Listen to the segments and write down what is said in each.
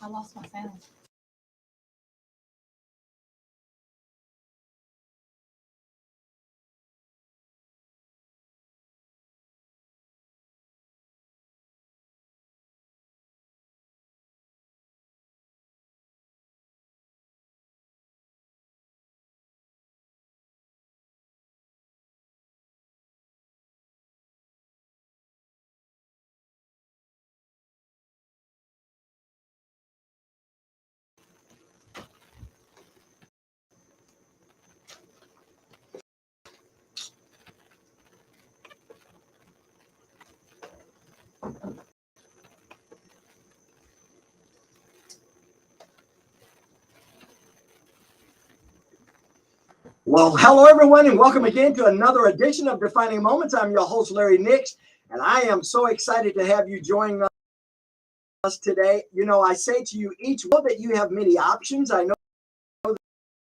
I lost my sound. Well, hello everyone, and welcome again to another edition of Defining Moments. I'm your host, Larry Nix, and I am so excited to have you join us today. You know, I say to you each know that you have many options. I know that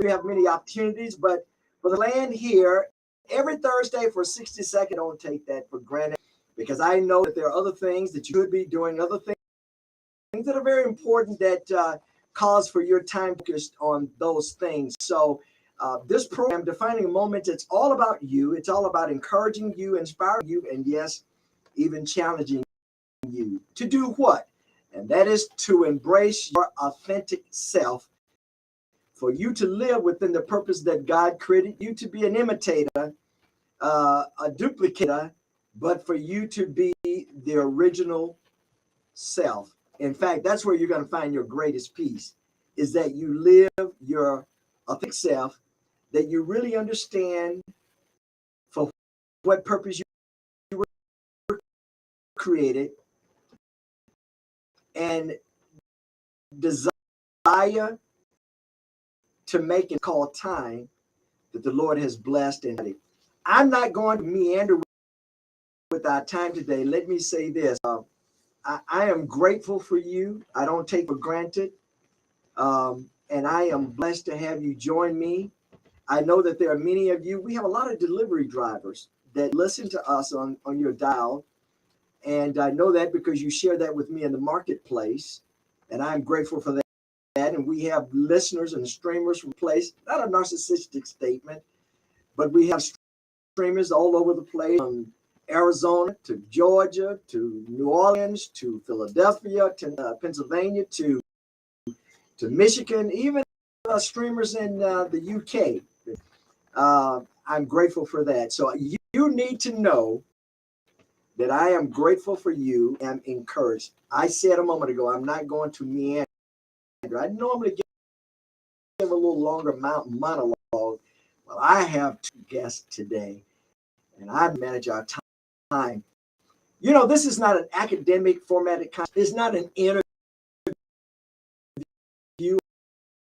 you have many opportunities, but for the land here, every Thursday for 60 seconds, don't take that for granted, because I know that there are other things that you could be doing, other things that are very important that cause for your time focused on those things. So this program, Defining a Moment, it's all about you. It's all about encouraging you, inspiring you, and yes, even challenging you to do what? And that is to embrace your authentic self, for you to live within the purpose that God created you to be, an imitator, a duplicator, but for you to be the original self. In fact, that's where you're going to find your greatest peace, is that you live your authentic self, that you really understand for what purpose you were created, and desire to make and call time that the Lord has blessed. And I'm not going to meander with our time today. Let me say this. I am grateful for you. I don't take for granted. And I am blessed to have you join me. I know that there are many of you. We have a lot of delivery drivers that listen to us on your dial. And I know that because you share that with me in the marketplace. And I'm grateful for that. And we have listeners and streamers from place, not a narcissistic statement, but we have streamers all over the place, from Arizona to Georgia to New Orleans to Philadelphia to Pennsylvania to Michigan, even streamers in the UK. I'm grateful for that. So you need to know that I am grateful for you and encouraged. I said a moment ago, I'm not going to meander. I normally give a little longer monologue. Well, I have two guests today, and I manage our time. You know, this is not an academic formatted content. It's not an interview.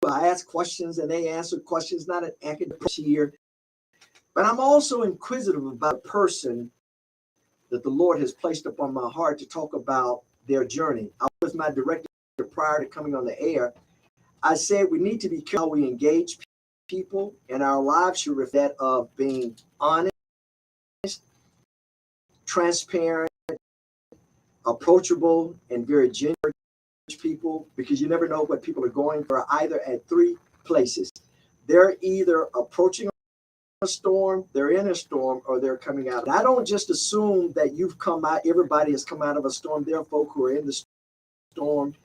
I ask questions and they answer questions, not an academic here. But I'm also inquisitive about a person that the Lord has placed upon my heart to talk about their journey. I was my director prior to coming on the air. I said we need to be careful how we engage people, and our lives should reflect that of being honest, transparent, approachable, and very genuine people, because you never know what people are going through. Either at three places. They're either approaching a storm, they're in a storm, or they're coming out. And I don't just assume that you've come out, everybody has come out of a storm. There are folk who are in the storm,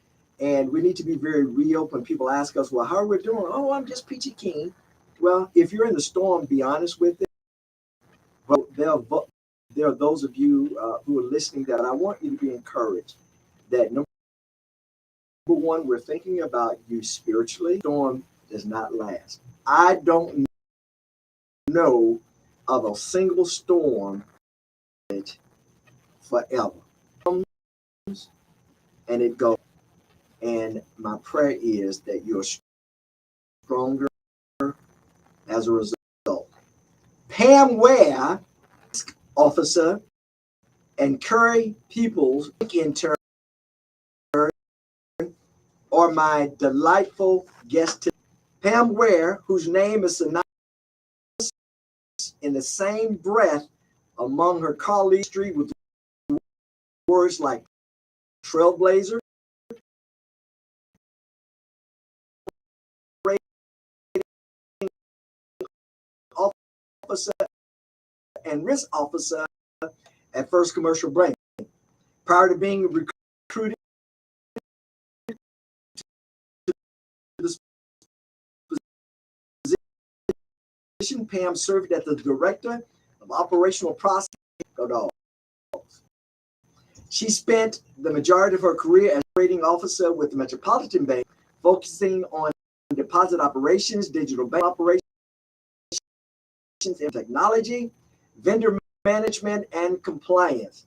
and we need to be very real when people ask us, well, how are we doing? Oh, I'm just peachy keen. Well, if you're in the storm, be honest with it. But there are those of you who are listening that I want you to be encouraged that number one, we're thinking about you spiritually. Storm does not last. I don't know of a single storm forever. And it goes. And my prayer is that you're stronger as a result. Pam Ware, officer, and Curry Peoples, intern, are my delightful guests today. Pam Ware, whose name is synonymous in the same breath among her colleagues with words like trailblazer, Officer and Risk Officer at First Commercial Bank. Prior to being recruited to this position, Pam served as the Director of Operational Process. She spent the majority of her career as trading officer with the Metropolitan Bank, focusing on deposit operations, digital bank operations, and technology, vendor management, and compliance.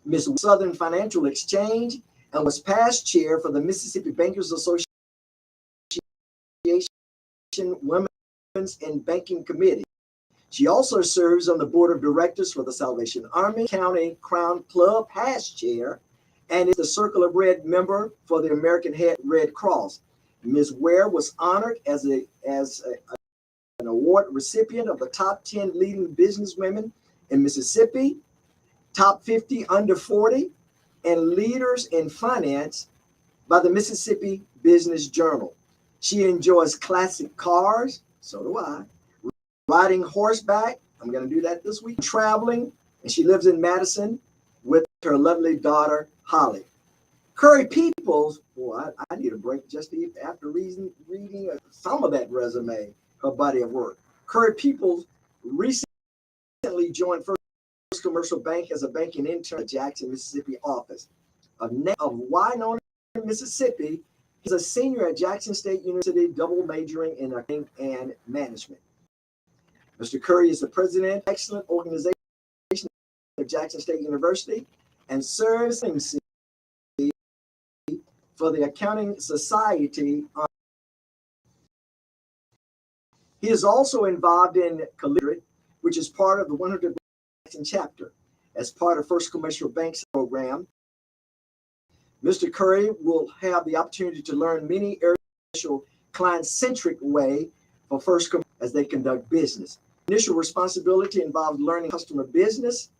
Ms. Southern Financial Exchange, and was past chair for the Mississippi Bankers Association Women's in Banking Committee. She also serves on the board of directors for the Salvation Army County Crown Club, past chair, and is the Circle of Red member for the American Red Cross. Ms. Ware was honored as an award recipient of the top 10 leading businesswomen in Mississippi, top 50 under 40, and leaders in finance by the Mississippi Business Journal. She enjoys classic cars, so do I, riding horseback, I'm going to do that this week, traveling, and she lives in Madison with her lovely daughter, Holly. Curry Peoples, boy, I need a break just after reading some of that resume, her body of work. Curry Peoples recently joined First Commercial Bank as a banking intern at Jackson, Mississippi office. Of Winona, Mississippi, he's a senior at Jackson State University, double majoring in accounting and management. Mr. Curry is the president of Excellent Organization of Jackson State University and serves for the Accounting Society. He is also involved in Collegiate, which is part of the 100 Jackson chapter. As part of First Commercial Bank's program, Mr. Curry will have the opportunity to learn many areas client-centric way for First Commercial as they conduct business. Initial responsibility involves learning customer business,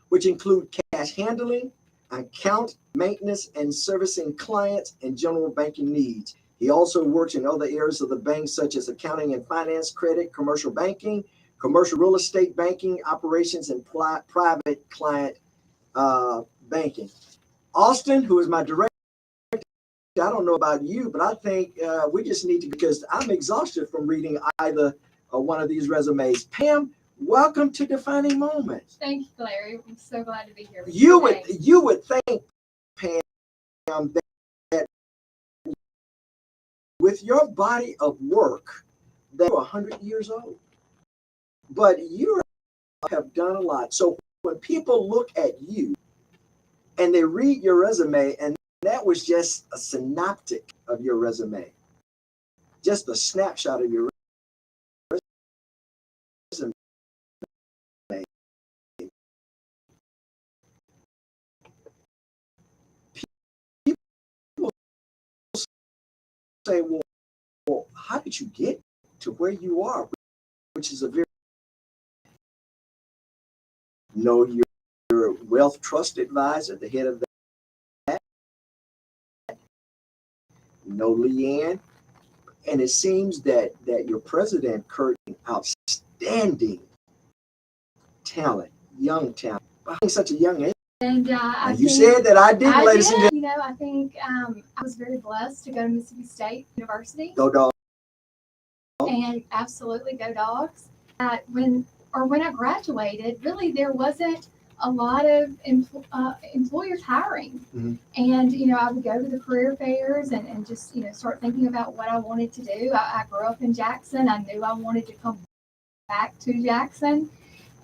which include cash handling, account maintenance, and servicing clients and general banking needs. He also works in other areas of the bank, such as accounting and finance, credit, commercial banking, commercial real estate banking, operations, and private client banking. Austin, who is my director, I don't know about you, but I think we just need to, because I'm exhausted from reading either one of these resumes. Pam, welcome to Defining Moments. Thank you, Larry. I'm so glad to be here. You would think, Pam, that with your body of work, that you're 100 years old. But you have done a lot. So when people look at you and they read your resume, and that was just a synoptic of your resume, just a snapshot of your resume. People say, well, how did you get to where you are? Which is a very, your wealth trust advisor, the head of that, Leanne, and it seems that your president, Kurt, outstanding talent, young talent, behind such a young age. And you said that I did, ladies and gentlemen. I think I was very blessed to go to Mississippi State University. Go Dogs. And absolutely go Dogs. When I graduated, really there wasn't a lot of employers hiring. Mm-hmm. And, I would go to the career fairs and just, start thinking about what I wanted to do. I grew up in Jackson. I knew I wanted to come back to Jackson.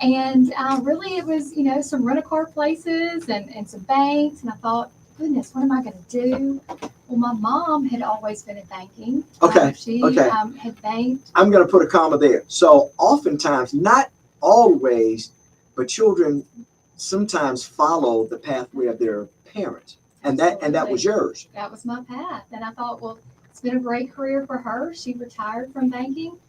And really it was, some rent-a-car places and some banks. And I thought, goodness, what am I going to do? Well, my mom had always been in banking. Okay. She had banked. I'm going to put a comma there. So oftentimes, not always, but children sometimes follow the pathway of their parents. Absolutely. And that was yours. That was my path. And I thought, well, it's been a great career for her. She retired from banking.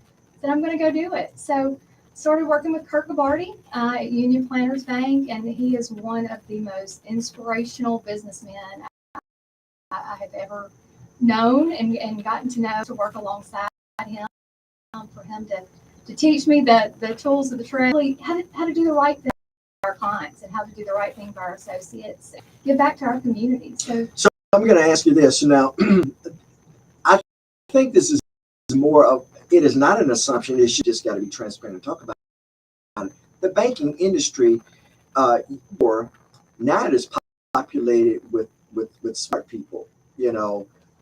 Then I'm going to go do it. So started working with Kirk Gabarty at Union Planters Bank, and he is one of the most inspirational businessmen I have ever known and gotten to know, to work alongside him, for him to to teach me the tools of the trade, really how to do the right thing for our clients and how to do the right thing for our associates, and give back to our community. So I'm going to ask you this now. I think this is more of, it is not an assumption. It should just got to be transparent and talk about it. The banking industry, or now it is populated with smart people,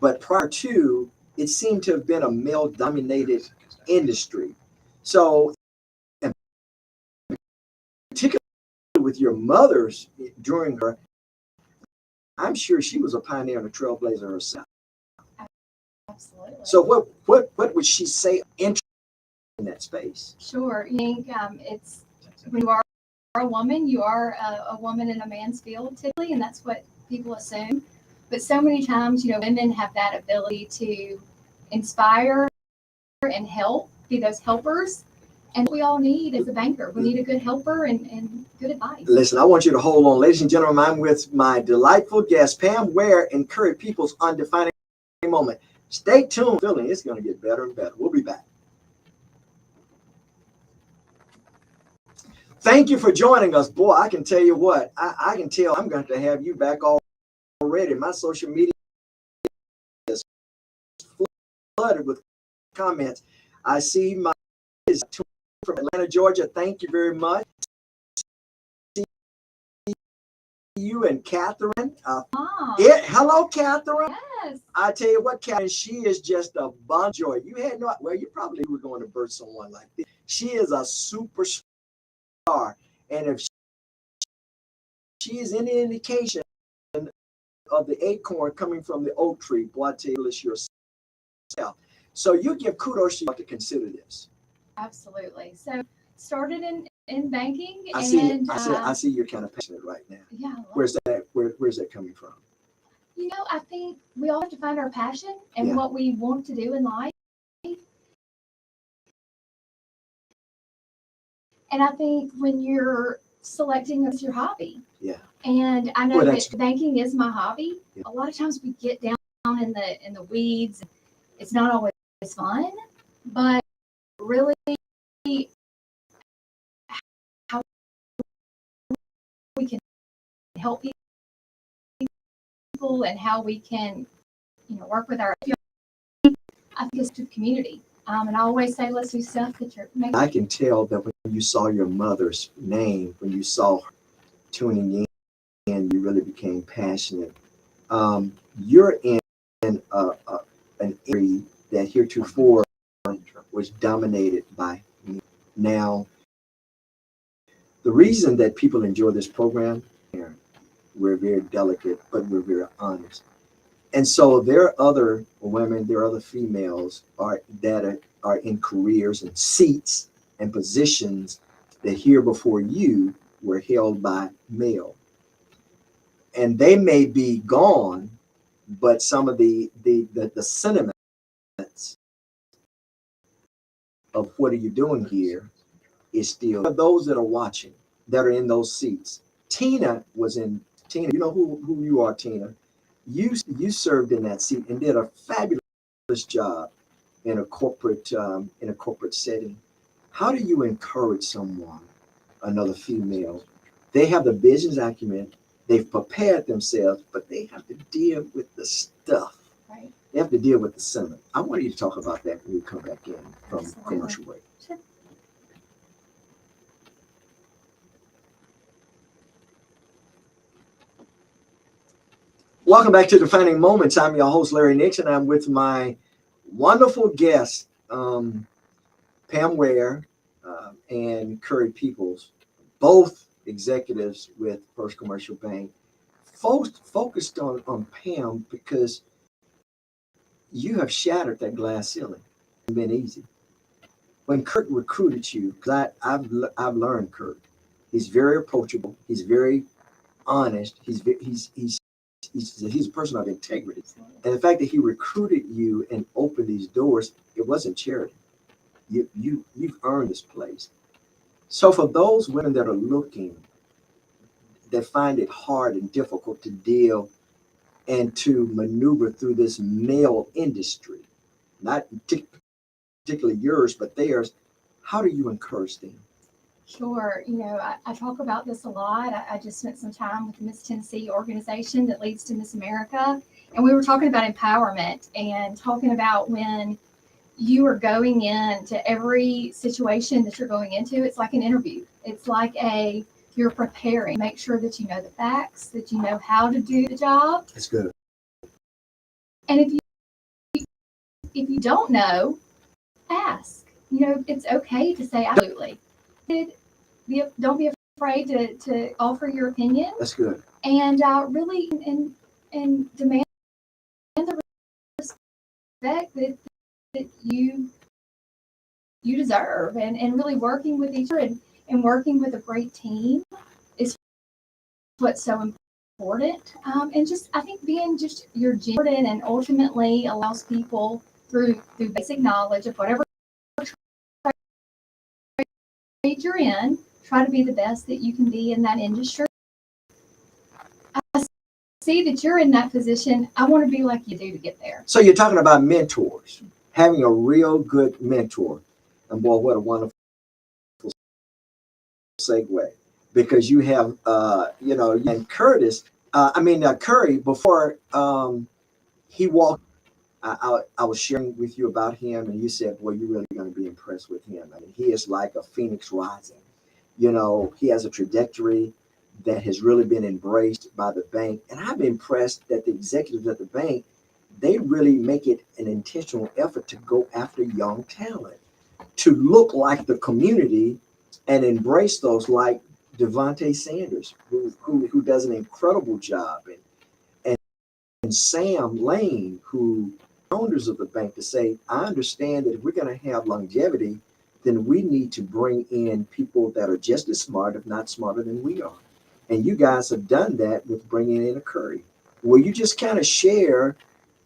but prior to, it seemed to have been a male dominated industry. So, and particularly with your mother's during her, I'm sure she was a pioneer and a trailblazer herself. Absolutely. So what would she say in that space? Sure. I think it's when you are a woman, you are a woman in a man's field typically, and that's what people assume. But so many times, women have that ability to inspire and help, be those helpers. And we all need as a banker, we need a good helper and good advice. Listen, I want you to hold on. Ladies and gentlemen, I'm with my delightful guest, Pam Ware, and Curry Peoples on Defining Moment. Stay tuned. Feeling it's going to get better and better. We'll be back. Thank you for joining us. Boy, I can tell you what, I can tell I'm going to have you back already. My social media is flooded with comments. I see my from Atlanta, Georgia. Thank you very much. See you and Catherine. Hello, Catherine. Yes. I tell you what, Catherine, she is just a bunch of joy. You had no, well, you probably were going to birth someone like this. She is a superstar. And if she is any indication of the acorn coming from the oak tree, boy, I tell you this yourself. So you give kudos to you to consider this. Absolutely. So started in banking. I see you're kind of passionate right now. Yeah. Where's that coming from? I think we all have to find our passion and what we want to do in life. And I think when you're selecting what's your hobby. Yeah. And I know that banking is my hobby. Yeah. A lot of times we get down in the weeds. It's not always fun, but really how we can help people and how we can, work with our, I think it's to the community. And I always say, let's do stuff that you're making. I can tell that when you saw your mother's name, when you saw her tuning in, you really became passionate. You're in an area that heretofore was dominated by me. Now, the reason that people enjoy this program, we're very delicate, but we're very honest. And so there are other women, there are other females that are in careers and seats and positions that here before you were held by male. And they may be gone, but some of the sentiments of what are you doing here is still those that are watching, that are in those seats. Tina, you know who you are, Tina. You served in that seat and did a fabulous job in a corporate setting. How do you encourage someone, another female? They have the business acumen, they've prepared themselves, but they have to deal with the stuff. Right. They have to deal with the sentiment. I want you to talk about that when we come back in from Absolutely. commercial break. Sure. Welcome back to Defining Moments. I'm your host, Larry Nixon. I'm with my wonderful guest, Pam Ware and Curry Peoples, both executives with First Commercial Bank. Focused on Pam because you have shattered that glass ceiling. It's been easy. When Kurt recruited you, because I've learned Kurt, he's very approachable. He's very honest. He's a person of integrity. And the fact that he recruited you and opened these doors, it wasn't charity. You've earned this place. So for those women that are looking, that find it hard and difficult to deal and to maneuver through this male industry, not particularly yours, but theirs, how do you encourage them? Sure. I talk about this a lot. I just spent some time with the Miss Tennessee organization that leads to Miss America. And we were talking about empowerment and talking about when you are going into every situation that you're going into, it's like an interview. It's like you're preparing. Make sure that you know the facts, that you know how to do the job. That's good. And if you don't know, ask. It's okay to say absolutely. Don't be afraid to offer your opinion. That's good. And really and demand the respect that you deserve. And really working with each other and working with a great team is what's so important. And just I think being just your genuine and ultimately allows people through basic knowledge of whatever trade you're in, try to be the best that you can be in that industry. I see that you're in that position. I want to be like you do to get there. So you're talking about mentors, having a real good mentor. And boy, what a wonderful segue. Because you have, and Curtis, Curry, before he walked, I was sharing with you about him, and you said, boy, you're really going to be impressed with him. I mean, he is like a phoenix rising. He has a trajectory that has really been embraced by the bank. And I'm impressed that the executives at the bank, they really make it an intentional effort to go after young talent, to look like the community and embrace those like Devontae Sanders, who does an incredible job, and Sam Lane, who owners of the bank, to say, I understand that if we're going to have longevity, then we need to bring in people that are just as smart, if not smarter than we are. And you guys have done that with bringing in a Curry. Will you just kind of share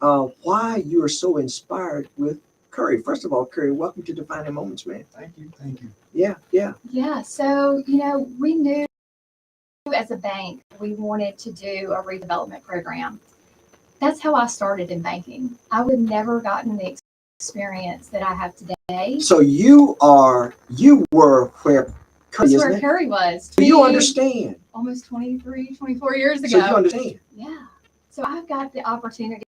why you are so inspired with Curry? First of all, Curry, welcome to Defining Moments, man. Thank you. Thank you. Yeah. So, we knew as a bank, we wanted to do a redevelopment program. That's how I started in banking. I would never gotten the experience that I have today. So you were where Curry, That's where Curry was. So you understand. Almost 23, 24 years ago. So you understand. Yeah. So I've got the opportunity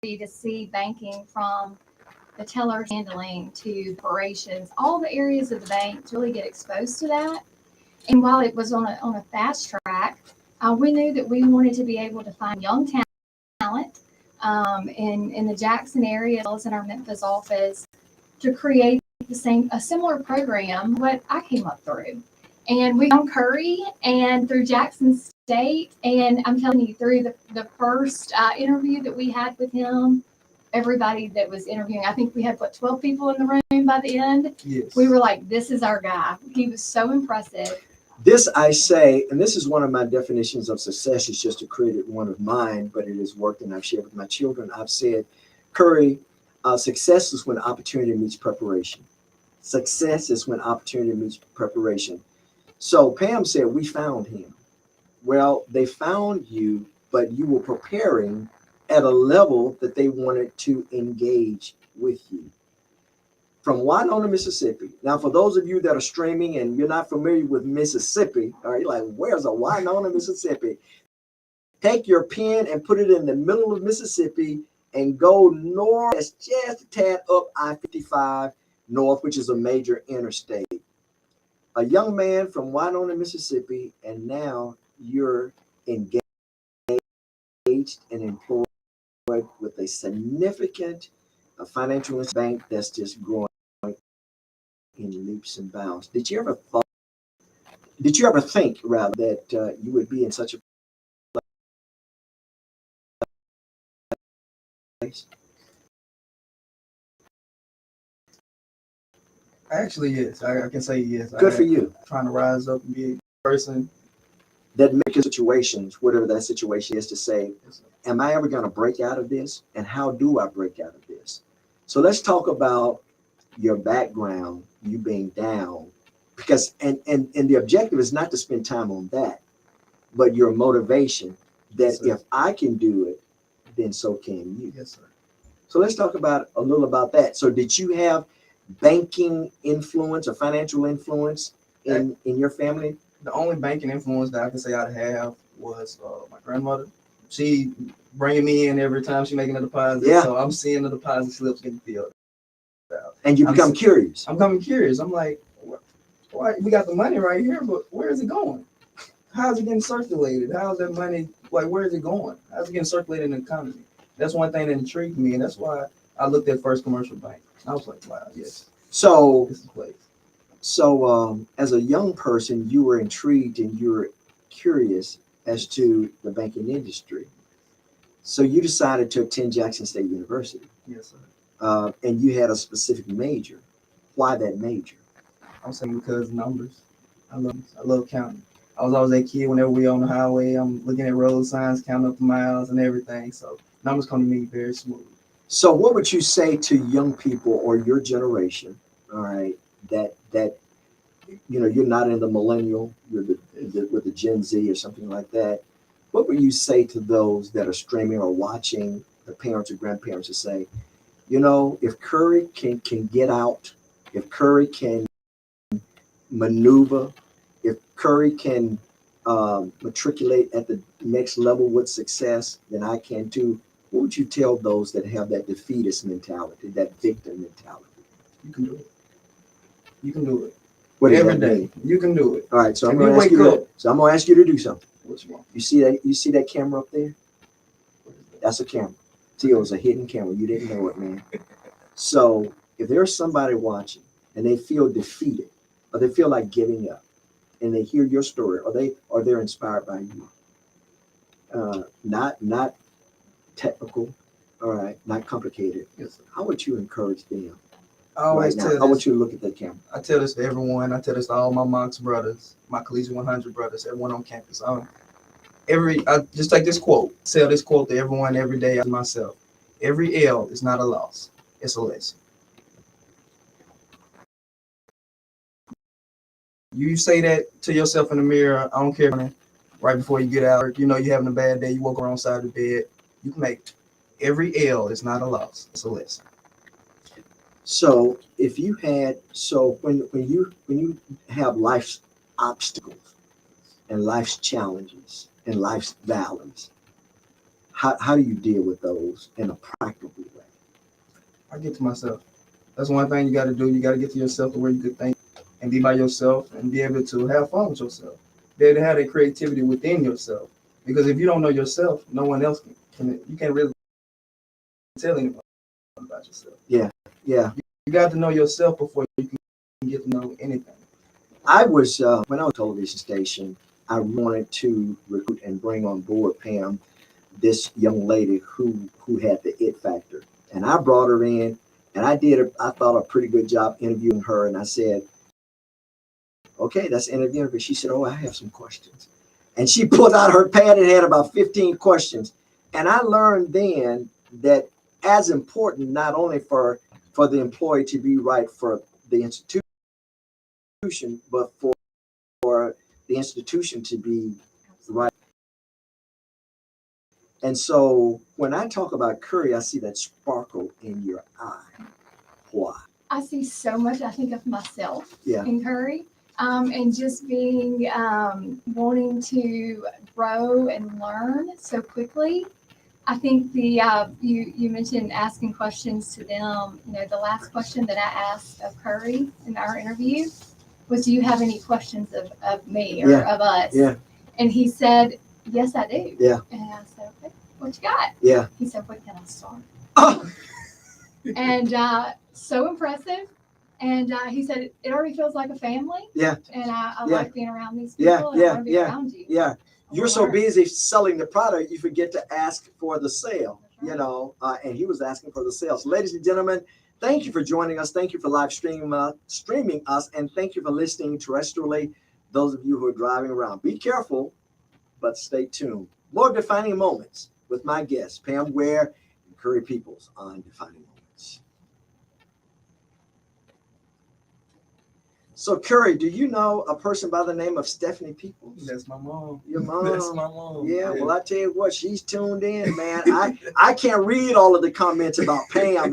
to see banking from the teller handling to operations, all the areas of the bank, to really get exposed to that. And while it was on a fast track, we knew that we wanted to be able to find young talent in the Jackson area as well as in our Memphis office to create a similar program what I came up through. And we found Curry and through Jackson State, and I'm telling you, through the first interview that we had with him, everybody that was interviewing, I think we had 12 people in the room by the end. Yes. We were like, this is our guy. He was so impressive. This I say, and this is one of my definitions of success, is just to create one of mine, but it has worked, and I've shared with my children. I've said, Curry, success is when opportunity meets preparation. Success is when opportunity meets preparation. So Pam said, we found him. Well, they found you, but you were preparing at a level that they wanted to engage with you. From Winona, Mississippi. Now, for those of you that are streaming and you're not familiar with Mississippi, all right, you're like, where's a Winona, Mississippi? Take your pen and put it in the middle of Mississippi and go north, just a tad up I-55 north, which is a major interstate. A young man from Winona, Mississippi, and now you're engaged and employed with a significant financial bank that's just growing in leaps and bounds. Did you ever think rather that you would be in such a place? Actually, yes. I can say yes. Good for you. Trying to rise up and be a person. That makes situations, whatever that situation is, to say, am I ever going to break out of this? And how do I break out of this? So let's talk about your background, you being down, because and the objective is not to spend time on that, but your motivation that Yes, if I can do it, then so can you. Yes, sir. So let's talk about a little about that. So did you have banking influence or financial influence in your family? The only banking influence that I can say I have was my grandmother. She bringing me in every time she making a deposit. Yeah. So I'm seeing the deposit slips getting filled out. And you become curious. I'm coming curious. I'm like, why we got the money right here, but where is it going? How's it getting circulated? How's that money, like, where is it going? How's it getting circulated in the economy? That's one thing that intrigued me, and that's why I looked at First Commercial Bank. I was like, wow, yes, So, this is the place. as a young person, you were intrigued and you were curious as to the banking industry. So you decided to attend Jackson State University, Yes, sir. and you had a specific major. Why that major? I'm saying because numbers. I love counting. I was always that kid whenever we on the highway, I'm looking at road signs, counting up the miles and everything. So numbers come to me very smooth. So what would you say to young people or your generation, all right, that you're not in the millennial, you're with the Gen Z or something like that. What would you say to those that are streaming or watching, the parents or grandparents, to say, if Curry can get out, if Curry can maneuver, if Curry can matriculate at the next level with success, then I can too. What would you tell those that have that defeatist mentality, that victim mentality? You can do it. You can do it. What does Every that day. mean? You can do it. All right, so I'm If going you to ask wake you. up- So I'm going to ask you to do something. What you want? You see that camera up there? That's a camera. See, it was a hidden camera. You didn't know it, man. So if there's somebody watching and they feel defeated or they feel like giving up and they hear your story or they're inspired by you, not technical, all right, not complicated. Yes, sir. How would you encourage them I always right now? tell How would this. you look at that camera? I tell this to everyone. I tell this to all my Mox brothers, my Collegiate 100 brothers, everyone on campus. I just take this quote, tell this quote to everyone every day as myself. Every L is not a loss. It's a lesson. You say that to yourself in the mirror. I don't care. Right before you get out, you're having a bad day. You woke around side of the bed. You can make it. Every L is not a loss. It's a lesson. So if you had, when you have life's obstacles and life's challenges and life's valleys, how do you deal with those in a practical way? I get to myself. That's one thing you got to do. You got to get to yourself to where you can think and be by yourself and be able to have fun with yourself. Be able to have that creativity within yourself. Because if you don't know yourself, no one else can. You can't really tell anyone about yourself. Yeah. You got to know yourself before you can get to know anything. I was when I was on a television station, I wanted to recruit and bring on board Pam, this young lady who had the it factor, and I brought her in, and I thought a pretty good job interviewing her, and I said, okay, that's interviewing her. She said, oh, I have some questions, and she pulled out her pad and had about 15 questions, and I learned then that as important not only for the employee to be right for the institution, but for the institution to be right. And so when I talk about Curry, I see that sparkle in your eye. Why? I see so much, I think, of myself Yeah. in Curry, and just being wanting to grow and learn so quickly. I think the you mentioned asking questions to them. The last question that I asked of Curry in our interview was, "Do you have any questions of me or Yeah. of us?" Yeah. And he said, "Yes, I do." Yeah. And I said, "Okay, what you got?" Yeah. He said, "When can I start?" Oh, And so impressive. And he said, "It already feels like a family." Yeah. And I Yeah. like being around these people. Yeah, And I want to be yeah, around you. yeah. You're so busy selling the product, you forget to ask for the sale, That's right. and he was asking for the sales. Ladies and gentlemen, thank you for joining us. Thank you for live streaming us, and thank you for listening terrestrially. Those of you who are driving around, be careful, but stay tuned. More Defining Moments with my guests, Pam Ware and Curry Peoples on Defining Moments. So, Curry, do you know a person by the name of Stephanie Peoples? That's my mom. Your mom? That's my mom. Yeah, well, I tell you what, she's tuned in, man. I can't read all of the comments about Pam.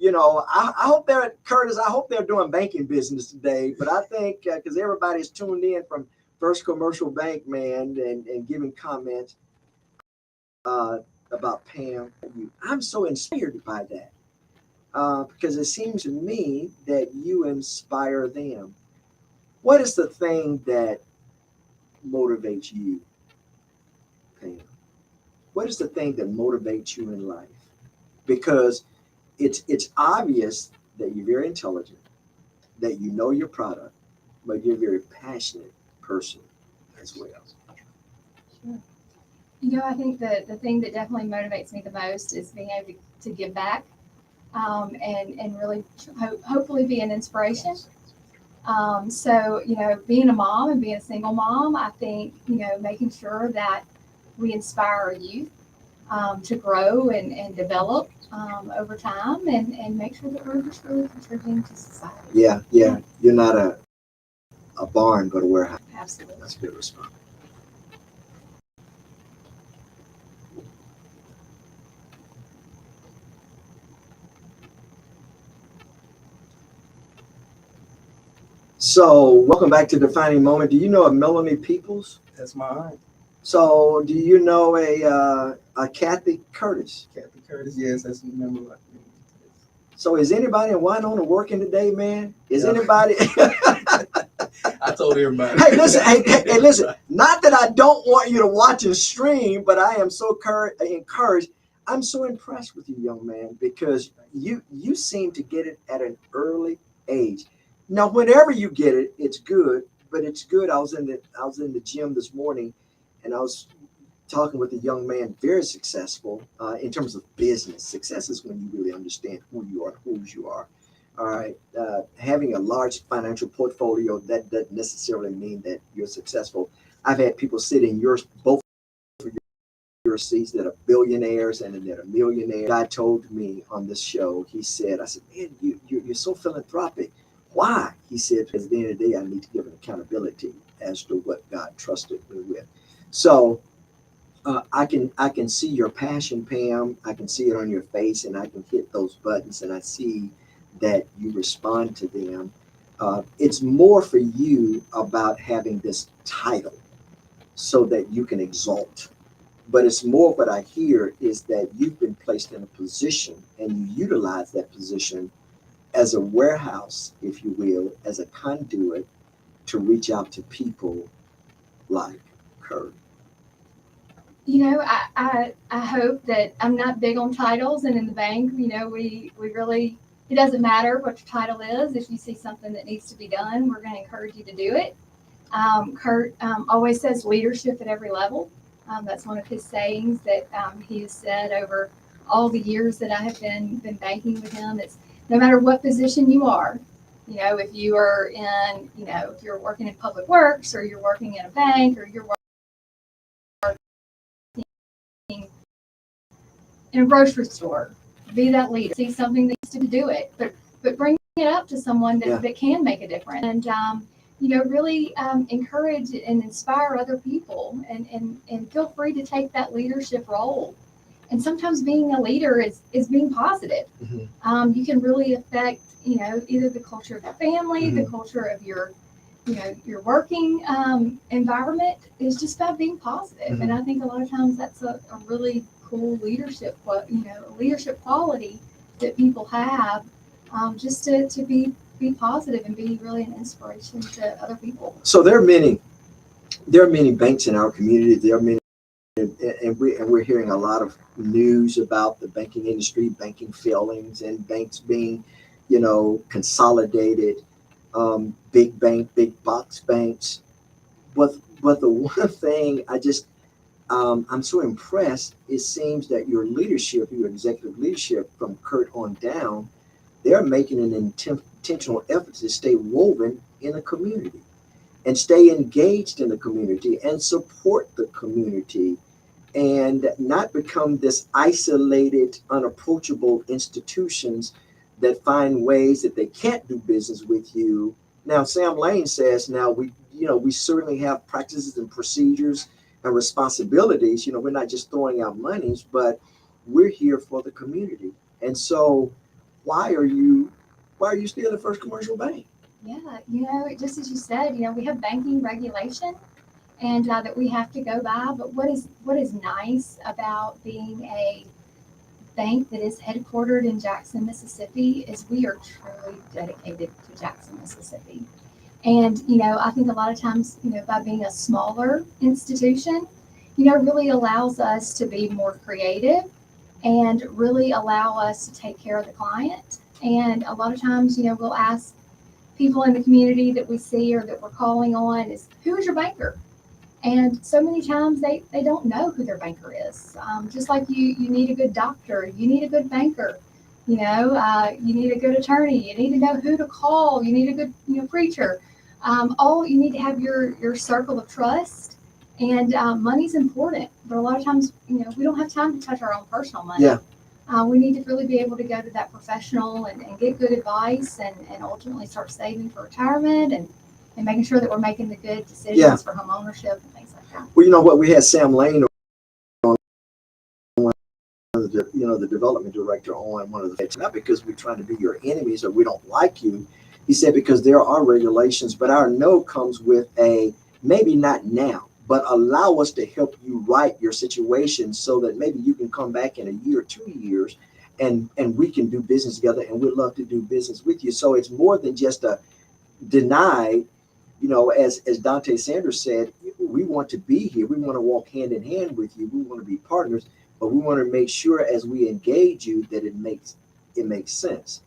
I hope they're, Curtis, I hope they're doing banking business today. But I think because everybody's tuned in from First Commercial Bank, man, and giving comments about Pam. I'm so inspired by that because it seems to me that you inspire them. What is the thing that motivates you, Pam? What is the thing that motivates you in life? Because it's obvious that you're very intelligent, that you know your product, but you're a very passionate person as well. Sure. I think the thing that definitely motivates me the most is being able to give back and really hopefully be an inspiration. So, being a mom and being a single mom, I think, making sure that we inspire our youth to grow and develop over time and make sure that we're just really contributing to society. Yeah. You're not a barn, but a warehouse. Absolutely. That's a good response. So, welcome back to Defining Moment. Do you know a Melanie Peoples? That's my aunt. So, do you know a Kathy Curtis? Kathy Curtis, yes, that's a member of my community. So, is anybody in Winona working today, man? Is Yeah. anybody? I told everybody. Hey, listen, hey, listen. Not that I don't want you to watch and stream, but I am so encouraged. I'm so impressed with you, young man, because you seem to get it at an early age. Now, whenever you get it, it's good. But it's good. I was in the gym this morning, and I was talking with a young man, very successful in terms of business. Success is when you really understand who you are, whose you are. All right. Having a large financial portfolio, that doesn't necessarily mean that you're successful. I've had people sit in both of your seats that are billionaires and that are millionaires. God told me on this show, I said, man, you're so philanthropic. Why? He said, because at the end of the day, I need to give an accountability as to what God trusted me with. So I can see your passion, Pam. I can see it on your face, and I can hit those buttons, and I see that you respond to them. It's more for you about having this title so that you can exalt. But it's more what I hear is that you've been placed in a position and you utilize that position as a warehouse, if you will, as a conduit to reach out to people like Kurt. I hope that I'm not big on titles, and in the bank, we really, it doesn't matter what your title is. If you see something that needs to be done, we're going to encourage you to do it. Kurt always says leadership at every level. That's one of his sayings that he has said over all the years that I have been banking with him. It's no matter what position you are, if you are in, if you're working in public works or you're working in a bank or you're working in a grocery store, be that leader. See something that needs to do it, but bring it up to someone that can make a difference. And really encourage and inspire other people and feel free to take that leadership role. And sometimes being a leader is being positive. Mm-hmm. You can really affect, either the culture of the family, mm-hmm. the culture of your working environment is just about being positive. Mm-hmm. And I think a lot of times that's a really cool leadership quality that people have, just to be positive and be really an inspiration to other people. So there are many banks in our community. There are many, and we're hearing a lot of news about the banking industry, banking failings, and banks being, consolidated, big big box banks. But the one thing I'm so impressed. It seems that your leadership, your executive leadership from Kurt on down, they're making an intentional effort to stay woven in the community and stay engaged in the community and support the community and not become this isolated, unapproachable institutions that find ways that they can't do business with you. Now, Sam Lane says, now we certainly have practices and procedures and responsibilities. We're not just throwing out monies, but we're here for the community. And so why are you still at First Commercial Bank? Yeah, just as you said, we have banking regulation and that we have to go by. But what is nice about being a bank that is headquartered in Jackson, Mississippi, is we are truly dedicated to Jackson, Mississippi. And, I think a lot of times, by being a smaller institution, really allows us to be more creative and really allow us to take care of the client. And a lot of times, we'll ask people in the community that we see or that we're calling on is, who is your banker? And so many times they don't know who their banker is. Just like you need a good doctor, you need a good banker. You need a good attorney. You need to know who to call. You need a good preacher. All you need to have your circle of trust. And money's important, but a lot of times we don't have time to touch our own personal money. Yeah. We need to really be able to go to that professional and get good advice and ultimately start saving for retirement and making sure that we're making the good decisions for home ownership and things like that. Well, you know what? We had Sam Lane on, the development director on one of the, not because we're trying to be your enemies or we don't like you. He said, because there are regulations, but our no comes with a maybe not now, but allow us to help you right your situation so that maybe you can come back in a year or 2 years and we can do business together, and we'd love to do business with you. So it's more than just a deny. As Dante Sanders said, we want to be here. We want to walk hand in hand with you. We want to be partners, but we want to make sure as we engage you that it makes sense.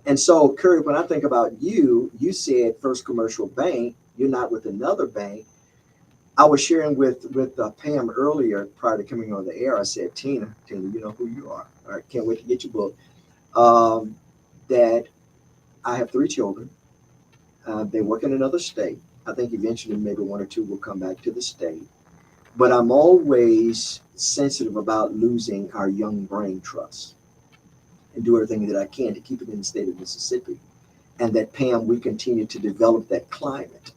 And so, Curry, when I think about you said First Commercial Bank, you're not with another bank. I was sharing with Pam earlier prior to coming on the air. I said, Tina, you know who you are. All right, can't wait to get your book. That I have 3 children. They work in another state. I think eventually maybe 1 or 2 will come back to the state. But I'm always sensitive about losing our young brain trust and do everything that I can to keep it in the state of Mississippi. And that, Pam, we continue to develop that climate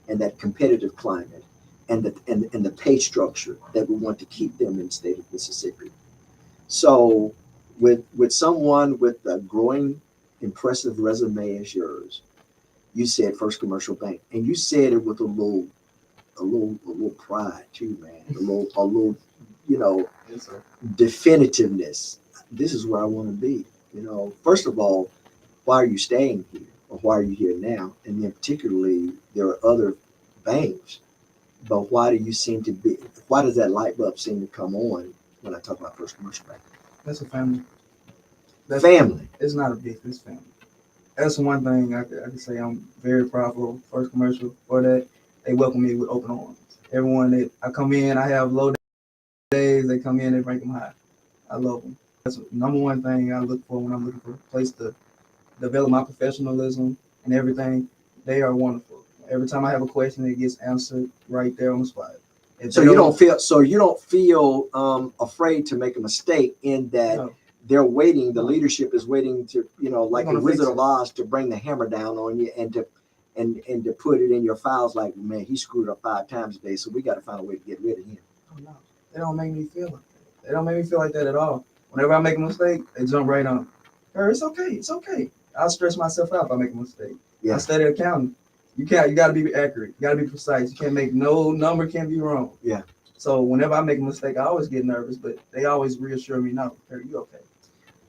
and that competitive climate and the pay structure that we want to keep them in the state of Mississippi. So with someone with a growing, impressive resume as yours, you said First Commercial Bank, and you said it with a little pride too, man. A little, Yes, sir. definitiveness. This is where I want to be. First of all, why are you staying here, or why are you here now? And then particularly, there are other banks, but why do you seem to be? Why does that light bulb seem to come on when I talk about First Commercial Bank? That's a family. Family. It's not a business, family. That's one thing I can say I'm very proud of First Commercial for that. They welcome me with open arms. Everyone that I come in, I have low days. They come in, they rank them high. I love them. That's the number one thing I look for when I'm looking for a place to develop my professionalism and everything. They are wonderful. Every time I have a question, it gets answered right there on the spot. So you don't feel afraid to make a mistake in that. No. They're waiting. The leadership is waiting to, like the Wizard of Oz, to bring the hammer down on you and to put it in your files. Like, man, he screwed up 5 times today, so we got to find a way to get rid of him. Oh, no, they don't make me feel like that. They don't make me feel like that at all. Whenever I make a mistake, they jump right on. It's okay. It's okay. I'll stress myself out if I make a mistake. Yeah. I study accounting. You got to be accurate. You got to be precise. You can't make no number can be wrong. Yeah. So whenever I make a mistake, I always get nervous, but they always reassure me, no, you okay.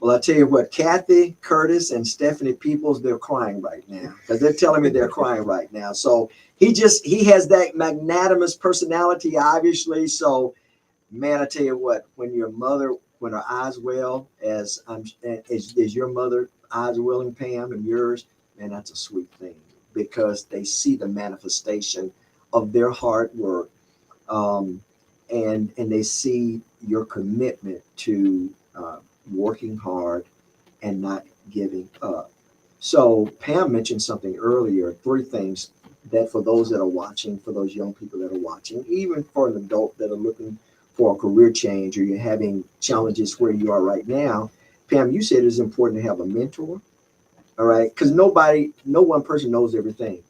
Well, I tell you what, Kathy Curtis and Stephanie Peoples, they're crying right now because they're telling me they're crying right now. So he has that magnanimous personality, obviously. So, man, I tell you what, when her eyes well, as your mother eyes welling, Pam, and yours, man, that's a sweet thing because they see the manifestation of their hard work, and they see your commitment to working hard and not giving up. So Pam mentioned something earlier, 3 things that for those that are watching, for those young people that are watching, even for an adult that are looking for a career change or you're having challenges where you are right now. Pam, you said it's important to have a mentor, all right? Because no one person knows everything.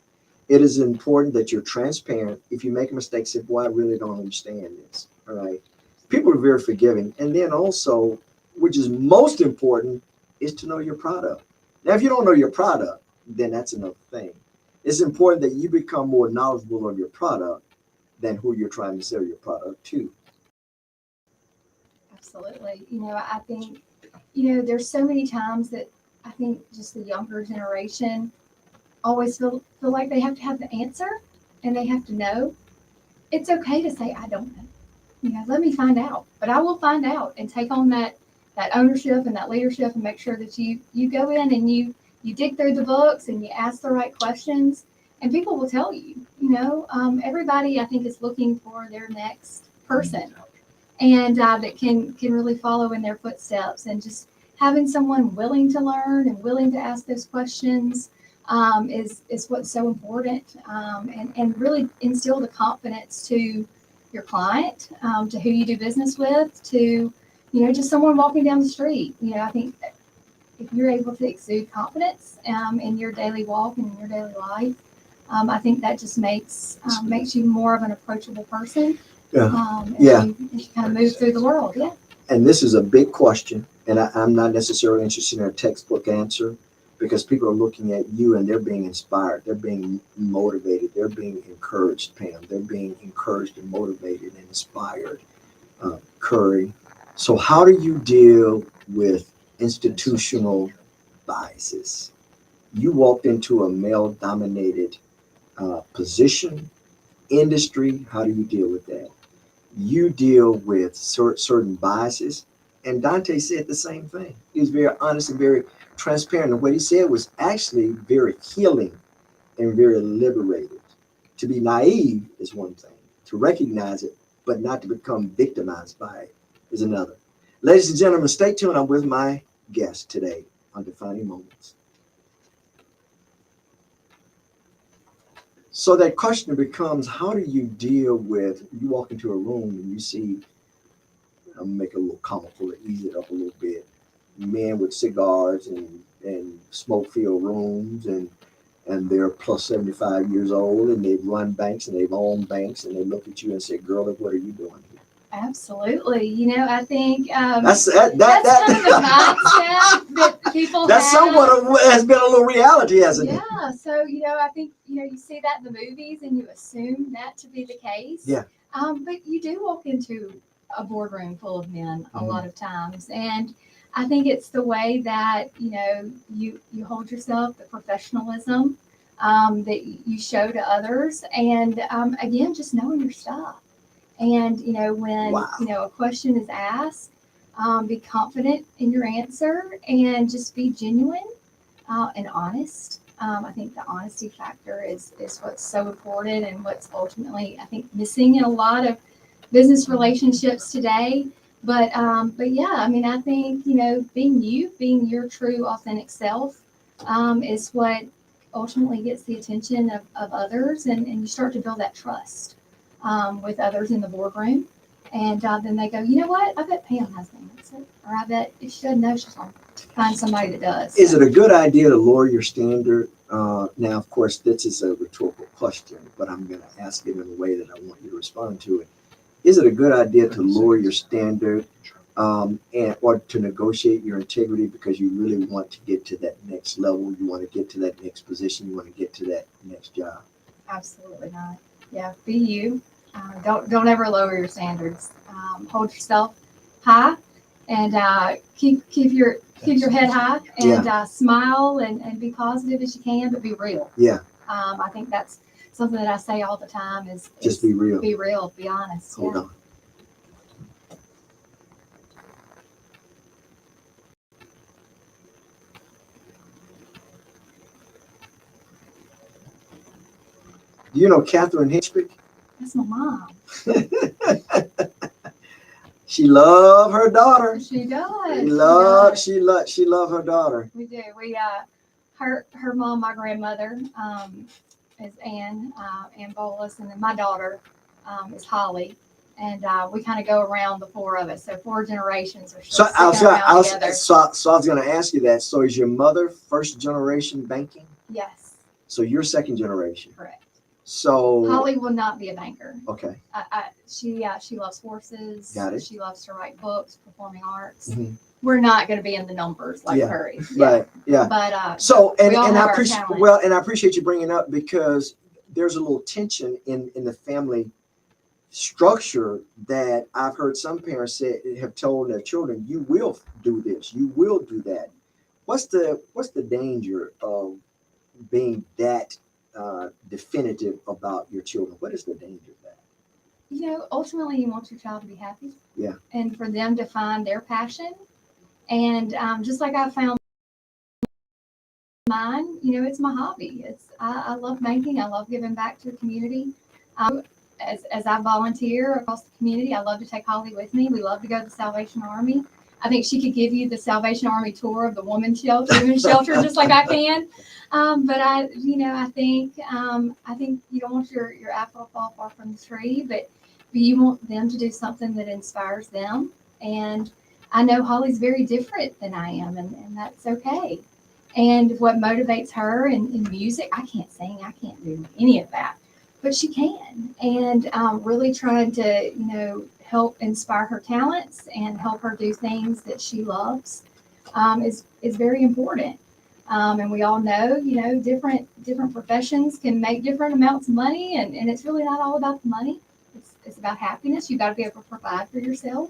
It is important that you're transparent. If you make a mistake, say, boy, I really don't understand this, all right? People are very forgiving. And then also, which is most important, is to know your product. Now, if you don't know your product, then that's another thing. It's important that you become more knowledgeable of your product than who you're trying to sell your product to. Absolutely. I think, there's so many times that I think just the younger generation always feel like they have to have the answer and they have to know. It's okay to say, I don't know. Let me find out. But I will find out and take on that ownership and that leadership and make sure that you go in and you dig through the books and you ask the right questions and people will tell you. Everybody I think is looking for their next person and that can really follow in their footsteps, and just having someone willing to learn and willing to ask those questions is what's so important, and really instill the confidence to your client, to who you do business with, to just someone walking down the street. I think if you're able to exude confidence in your daily walk and in your daily life, I think that just makes you more of an approachable person. As you kind of move through the world. Yeah. And this is a big question, and I'm not necessarily interested in a textbook answer, because people are looking at you and they're being inspired, they're being motivated, they're being encouraged, Pam. They're being encouraged and motivated and inspired, Curry. So how do you deal with institutional biases? You walked into a male-dominated position, industry. How do you deal with that? You deal with certain biases. And Dante said the same thing. He was very honest and very transparent. And what he said was actually very healing and very liberated. To be naive is one thing. To recognize it, but not to become victimized by it is another. Ladies and gentlemen, stay tuned. I'm with my guest today on Defining Moments. So that question becomes, how do you deal with, you walk into a room and you see, I'll make it a little comical to ease it up a little bit, men with cigars and smoke-filled rooms, and they're plus 75 years old, and they've run banks and they've owned banks, and they look at you and say, girl, what are you doing here? Absolutely. I think that's kind of the mindset that people that's have. Somewhat of what has been a little reality, hasn't it? Yeah. So, I think, you see that in the movies and you assume that to be the case. Yeah. But you do walk into a boardroom full of men a lot of times. And I think it's the way that, you hold yourself, the professionalism that you show to others. And again, just knowing your stuff. And, when, a question is asked, be confident in your answer and just be genuine and honest. I think the honesty factor is what's so important and what's ultimately, I think, missing in a lot of business relationships today. But yeah, I think, being your true, authentic self is what ultimately gets the attention of others, and you start to build that trust with others in the boardroom. And then they go, you know what? I bet Pam has the answer. Or I bet if she doesn't know, she's going to find somebody that does. Is it a good idea to lower your standard? Now, of course, this is a rhetorical question, but I'm going to ask it in a way that I want you to respond to it. Is it a good idea to lower your standard or to negotiate your integrity because you really want to get to that next level? You want to get to that next position. You want to get to that next job. Absolutely not. Yeah, be you. Don't ever lower your standards. Hold yourself high, and keep your head high, and smile and be positive as you can, but be real. Yeah. I think that's something that I say all the time is just be real. Be real. Be honest. Hold on. Do you know Catherine Hitchcock? That's my mom. She loved her daughter. She does. She loved her daughter. We do. Her mom, my grandmother, is Ann Bolus, and then my daughter is Holly. And we kind of go around the four of us. So 4 generations are still together. So I was going to ask you that. So is your mother first generation banking? Yes. So you're second generation. Correct. So Holly will not be a banker. Okay. She loves horses. Got it. She loves to write books, performing arts. Mm-hmm. we're not going to be in the numbers like Yeah. Curry. Right. Yeah. But So, and, we all and have I our appreciate, talents. well, and I appreciate you bringing up, because there's a little tension in the family structure that I've heard some parents say, have told their children, you will do this, you will do that. What's the danger of being that definitive about your children? What is the danger of that? Ultimately, you want your child to be happy. Yeah. And for them to find their passion. And just like I found mine, it's my hobby. I love banking. I love giving back to the community. As I volunteer across the community, I love to take Holly with me. We love to go to the Salvation Army. I think she could give you the Salvation Army tour of the women's shelter, just like I can. But I think you don't want your apple to fall far from the tree, but you want them to do something that inspires them. And I know Holly's very different than I am, and that's okay. And what motivates her in music, I can't sing, I can't do any of that, but she can. And really trying to, help inspire her talents and help her do things that she loves is very important. And we all know, different professions can make different amounts of money, and it's really not all about the money. It's about happiness. You got to be able to provide for yourself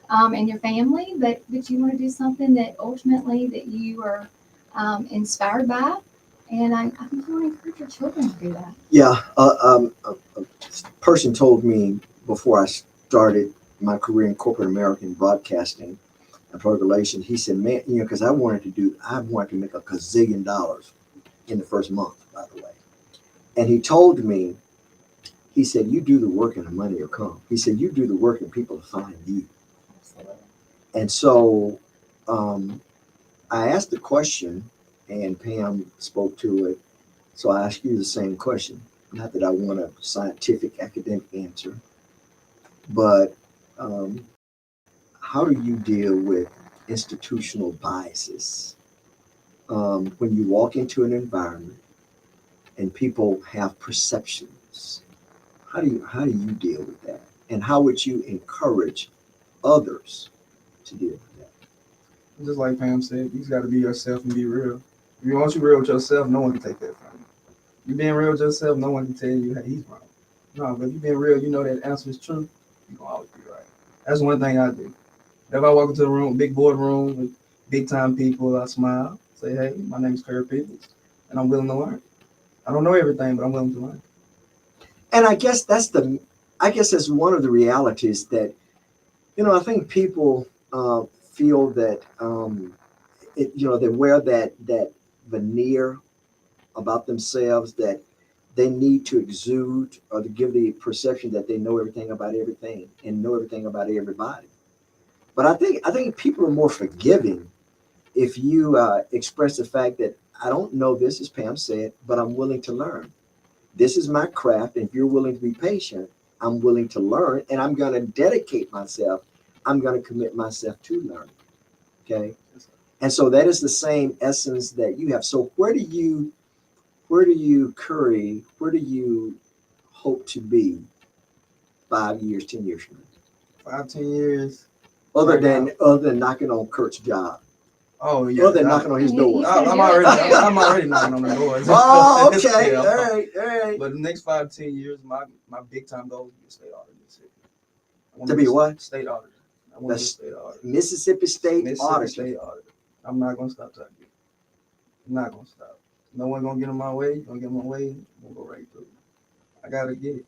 and your family, but you want to do something that ultimately that you are inspired by, and I think you want to encourage your children to do that. Yeah, a person told me before I started my career in corporate American broadcasting and public relations. He said, "Man, because I wanted to make a gazillion dollars in the first month, by the way." And he told me, he said, "You do the work and the money will come." He said, "You do the work and people will find you." Absolutely. And so I asked the question, and Pam spoke to it. So I ask you the same question. Not that I want a scientific academic answer, but how do you deal with institutional biases when you walk into an environment and people have perceptions? How do you deal with that? And how would you encourage others to deal with that? Just like Pam said, you just got to be yourself and be real. If you want you real with yourself, no one can take that from you. You being real with yourself, no one can tell you, hey, he's wrong. No, but if you being real, you know that answer is true, you're going to always be right. That's one thing I do. If I walk into a room, big boardroom with big time people, I smile, say, hey, my name is Curry Peoples, and I'm willing to learn. I don't know everything, but I'm willing to learn. And I guess that's one of the realities that, I think people feel that they wear that veneer about themselves, that they need to exude or to give the perception that they know everything about everything and know everything about everybody. But I think people are more forgiving if you express the fact that I don't know this, as Pam said, but I'm willing to learn. This is my craft, and if you're willing to be patient, I'm willing to learn, and I'm going to dedicate myself. I'm going to commit myself to learning. Okay, and so that is the same essence that you have. So where do you Curry, where do you hope to be 5 years, 10 years from now? 5, 10 years. Other Right than now. other than knocking on Kurt's job. Oh yeah. Other than knocking on his door. He's gonna do I'm it already too. I'm already knocking on the doors. Oh, okay. Yeah. All right. But the next 5, 10 years, my big time goal is to be a state auditor in the city. I want To be what? State auditor. I want to be a state auditor. Mississippi State Mississippi Auditor. State auditor. I'm not gonna stop till I get it. I'm not gonna stop. No one gonna get in my way. Gonna get in my way. I'm gonna go right through. I gotta get it.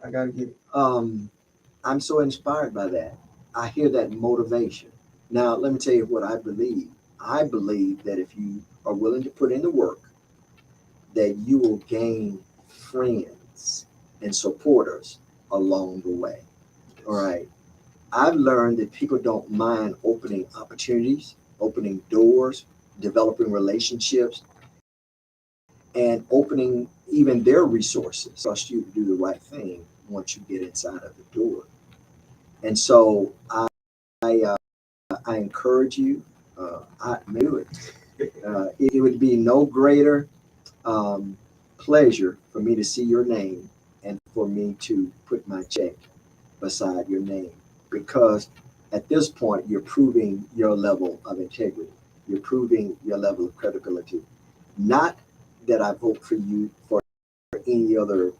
I gotta get it. I'm so inspired by that. I hear that motivation. Now, let me tell you what I believe. I believe that if you are willing to put in the work, that you will gain friends and supporters along the way. All right. I've learned that people don't mind opening opportunities, opening doors, developing relationships, and opening even their resources. Trust you to do the right thing once you get inside of the door. And so I encourage you. I knew it. It would be no greater pleasure for me to see your name, and for me to put my check beside your name, because at this point, you're proving your level of integrity. You're proving your level of credibility. Not that I vote for you for any other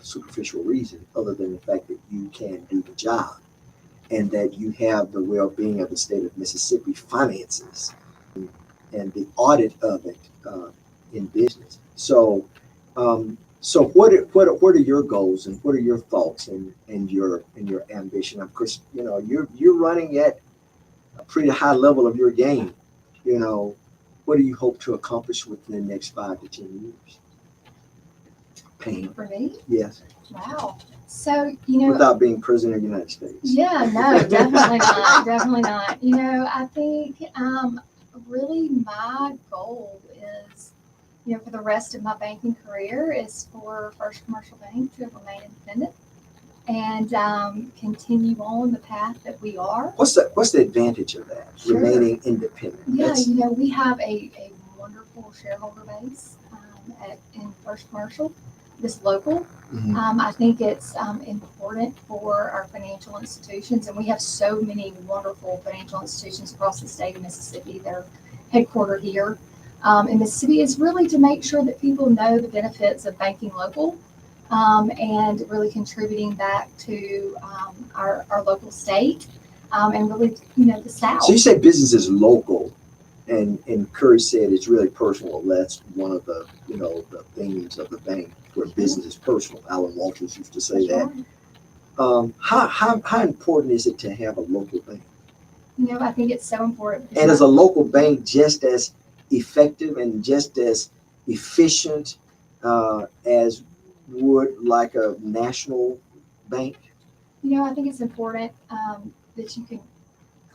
superficial reason other than the fact that you can do the job and that you have the well-being of the state of Mississippi finances and the audit of it in business. So what are your goals and what are your thoughts and your ambition? Of course, you're running at a pretty high level of your game. What do you hope to accomplish within the next 5 to 10 years? Pam? For me? Yes. Wow. So, Without being president of the United States. yeah, no, definitely not. Definitely not. I think really my goal is, for the rest of my banking career is for First Commercial Bank to remain independent and continue on the path that we are. What's the advantage of that? Sure. Remaining independent. Yeah, we have a wonderful shareholder base in First Commercial, this local. Mhm. I think it's important for our financial institutions, and we have so many wonderful financial institutions across the state of Mississippi that are headquartered here in Mississippi, is really to make sure that people know the benefits of banking local and really contributing back to our local state and really, the South. So you say business is local, and Curry said it's really personal. That's one of the the themes of the bank, where business is personal. Alan Walters used to say that. How important is it to have a local bank? I think it's so important. And is a local bank just as effective and just as efficient as would like a national bank? I think it's important that you can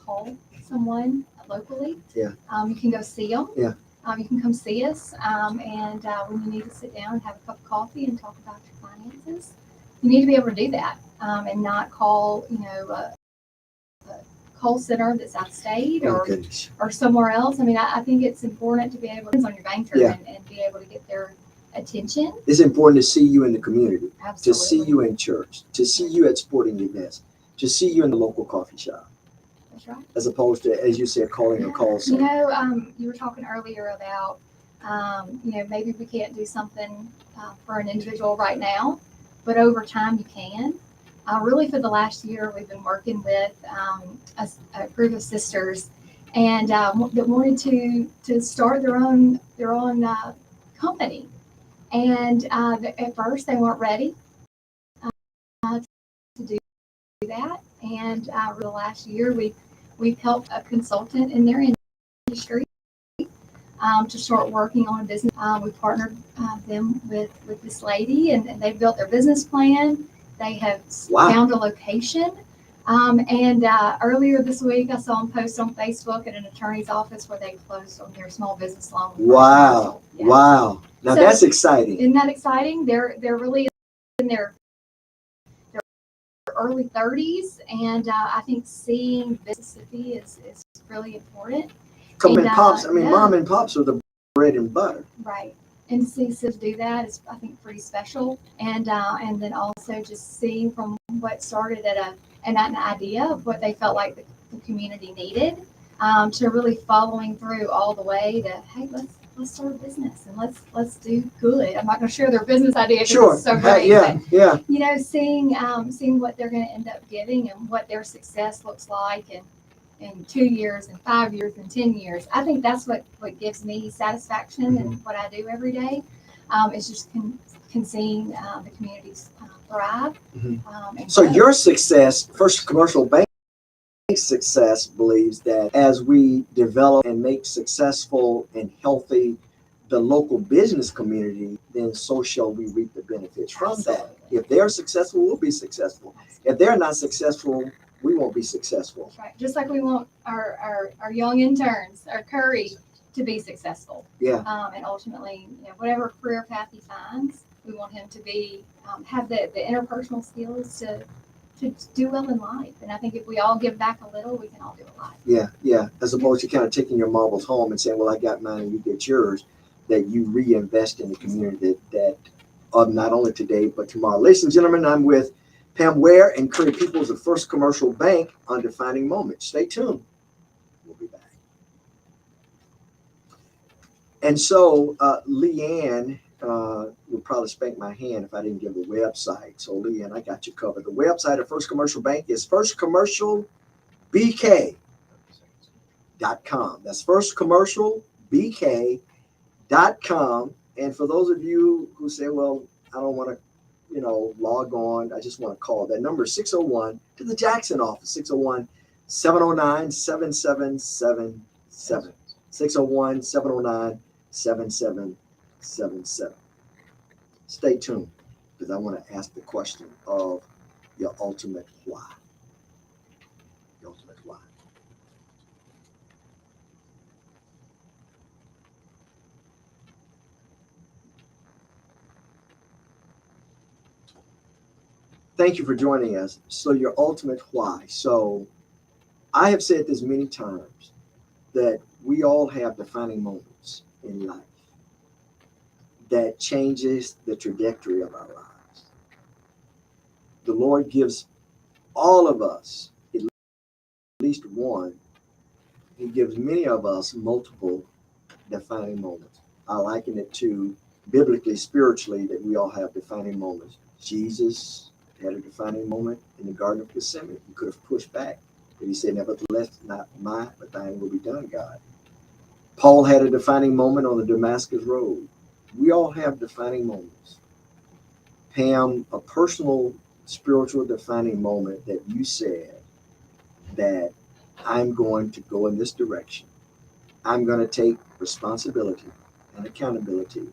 call someone locally. Yeah. You can go see them. Yeah. You can come see us. And when you need to sit down and have a cup of coffee and talk about your finances, you need to be able to do that and not call, a call center that's out of state Oh, goodness. or somewhere else. I mean, I think it's important to be able to on your banker Yeah. and be able to get their attention. It's important to see you in the community, Absolutely. to see you in church, to see you at sporting events, to see you in the local coffee shop, That's right. as opposed to, as you said, calling a call center. You were talking earlier about, maybe we can't do something for an individual right now, but over time you can. Really, for the last year, we've been working with a group of sisters, and that wanted to start their own company. And at first, they weren't ready to do that. And over the last year, we've helped a consultant in their industry to start working on a business. We partnered them with this lady, and they built their business plan. They have found a location. And earlier this week, I saw them post on Facebook at an attorney's office where they closed on their small business loan. Wow. Yeah. Wow. Now So, that's exciting. Isn't that exciting? They're really in their early 30s, and I think seeing Mississippi is really important. Come and and, pops. yeah. Mom and pops are the bread and butter. Right. And to see Sis do that is, I think, pretty special. And then also just seeing from what started at an idea of what they felt like the community needed, to really following through all the way to, hey, let's start a business and let's do good. I'm not going to share their business idea because Sure. it's so great. Yeah. But, seeing what they're going to end up giving and what their success looks like in 2 years and 5 years and 10 years. I think that's what gives me satisfaction in what I do every day. Is just seeing the communities thrive. And So grow. your success, First Commercial Bank success, believes that as we develop and make successful and healthy the local business community, then so shall we reap the benefits from that. Absolutely. If they're successful, we'll be successful. If they're not successful, we won't be successful. That's right. Just like we want our young interns, our Curry, to be successful. Yeah. And ultimately, whatever career path he finds, we want him to be have the interpersonal skills to do well in life. And I think if we all give back a little, we can all do a lot. Yeah. As opposed to kind of taking your marbles home and saying, well, I got mine and you get yours, that you reinvest in the community that not only today, but tomorrow. Ladies and gentlemen, I'm with Pam Ware and Curry Peoples of First Commercial Bank on Defining Moments. Stay tuned. We'll be back. And so Leanne would probably spank my hand if I didn't give the website. So Leanne, I got you covered. The website of First Commercial Bank is firstcommercialbk.com. That's firstcommercialbk.com. And for those of you who say, well, I don't want to, log on, I just want to call. That number is 601 to the Jackson office, 601-709-7777. 601-709-7777. Stay tuned because I want to ask the question of your ultimate why. Your ultimate why. Thank you for joining us. So your ultimate why. So I have said this many times that we all have defining moments in life that changes the trajectory of our lives. The Lord gives all of us at least one. He gives many of us multiple defining moments. I liken it to biblically, spiritually, that we all have defining moments. Jesus had a defining moment in the Garden of Gethsemane. He could have pushed back, but he said, nevertheless, not mine, but thine will be done, God. Paul had a defining moment on the Damascus Road. We all have defining moments. Pam, a personal spiritual defining moment that you said that I'm going to go in this direction. I'm going to take responsibility and accountability.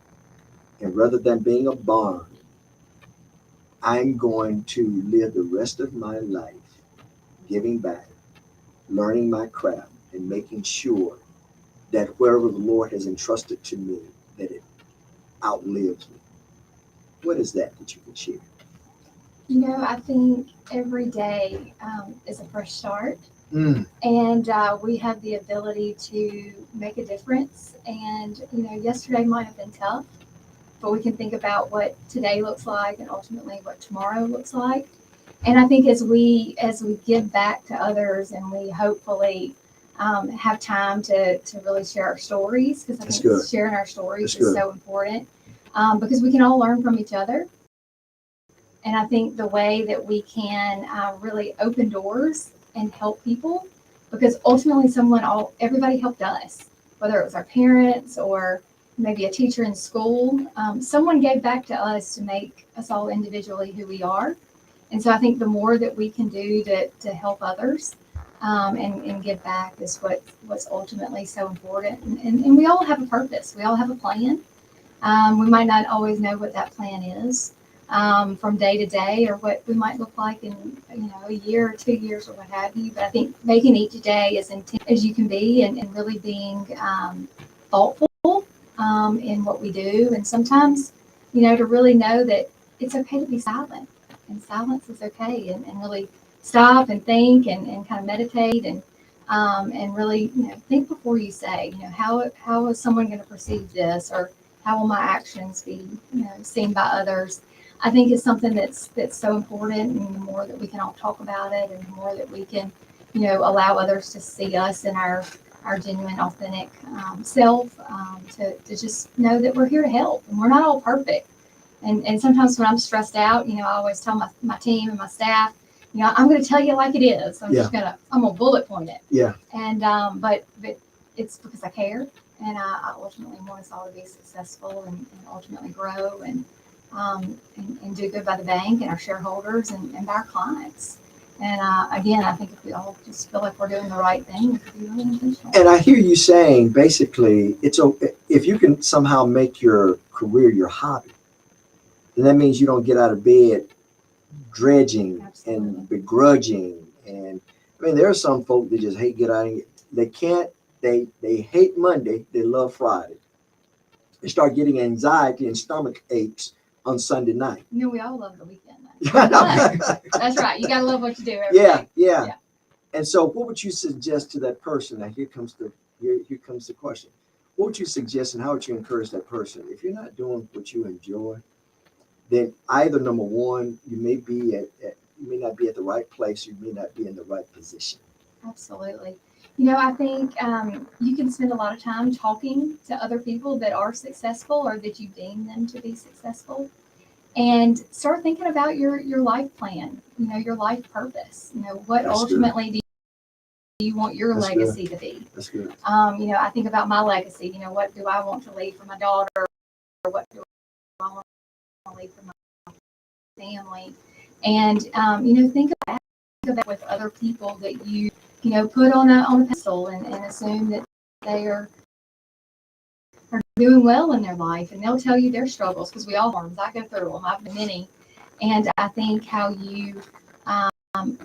And rather than being a bond, I'm going to live the rest of my life giving back, learning my craft, and making sure that wherever the Lord has entrusted to me, that it outlives me. What is that you can share? I think every day is a fresh start. Mm. And we have the ability to make a difference. And, yesterday might have been tough, but we can think about what today looks like and ultimately what tomorrow looks like. And I think as we give back to others and we hopefully have time to really share our stories, because I That's think good. sharing our stories That's is good. so important, because we can all learn from each other. And I think the way that we can really open doors and help people, because ultimately everybody helped us, whether it was our parents or maybe a teacher in school, someone gave back to us to make us all individually who we are. And so I think the more that we can do to help others and give back is what's ultimately so important. And we all have a purpose. We all have a plan. We might not always know what that plan is from day to day, or what we might look like in a year or 2 years or what have you. But I think making each day as intense as you can be, and really being thoughtful in what we do. And sometimes, to really know that it's okay to be silent, and silence is okay, and really stop and think and kind of meditate and really think before you say, how is someone going to perceive this, or how will my actions be seen by others. I think it's something that's so important, and the more that we can all talk about it, and the more that we can allow others to see us in our genuine, authentic self, to just know that we're here to help, and we're not all perfect. And sometimes when I'm stressed out, I always tell my team and my staff, I'm going to tell you like it is. I'm gonna bullet point it. Yeah. And but it's because I care, and I ultimately want us all to be successful and ultimately grow and do good by the bank and our shareholders and by our clients. And again, I think if we all just feel like we're doing the right thing, we can be really intentional. And I hear you saying basically, it's okay if you can somehow make your career your hobby. Then that means you don't get out of bed dredging Absolutely. and begrudging. And I mean, there are some folk that just hate get out of. They can't. They hate Monday. They love Friday. They start getting anxiety and stomach aches on Sunday night. We all love the weekend. That's right. You gotta love what you do every day. Yeah. And so, what would you suggest to that person? Now, here comes the question. What would you suggest, and how would you encourage that person? If you're not doing what you enjoy, then either number one, you may be you may not be at the right place, you may not be in the right position. Absolutely. You know, I think you can spend a lot of time talking to other people that are successful or that you deem them to be successful, and start thinking about your life plan. You know, your life purpose. You know, what That's good. ultimately do you want your That's legacy to be? That's good. You know, I think about my legacy. You know, what do I want to leave for my daughter? Or what do I want to leave for my family? And you know, think about with other people that you know put on a pedestal and assume that they are doing well in their life, and they'll tell you their struggles because we all have. I go through them. I've been many, and I think how you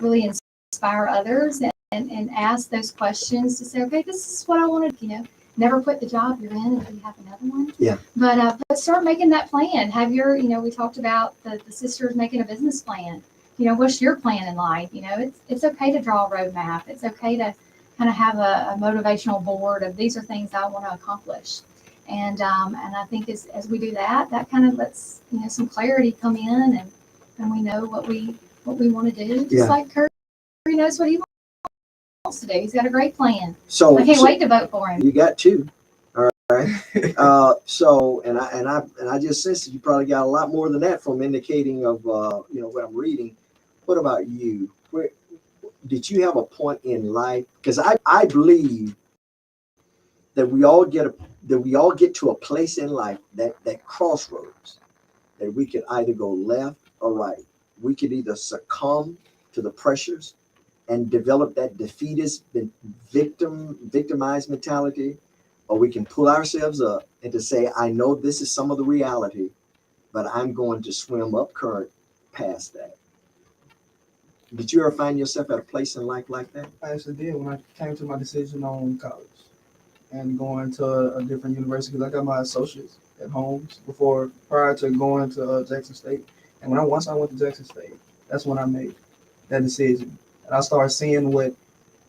really inspire others and ask those questions to say, okay, this is what I want to, you know, never quit the job you're in if you have another one. Yeah. But start making that plan. Have your, you know, we talked about the sisters making a business plan. You know, what's your plan in life? You know, it's okay to draw a roadmap. It's okay to kind of have a motivational board of these are things I want to accomplish. And I think as we do that, that kind of lets, you know, some clarity come in and we know what we want to do. Just Yeah. like Curry knows what he wants to do. He's got a great plan. So I can't wait to vote for him. You got two. All right. So and I just sensed that you probably got a lot more than that from indicating of you know what I'm reading. What about you? Where did you have a point in life? Because I believe that we all get to a place in life that crossroads that we could either go left or right. We could either succumb to the pressures and develop that defeatist victimized mentality, or we can pull ourselves up and to say, I know this is some of the reality, but I'm going to swim up current past that. Did you ever find yourself at a place in life like that? I actually did when I came to my decision on college and going to a different university. I got my associates at Holmes prior to going to Jackson State. And once I went to Jackson State, that's when I made that decision. And I started seeing what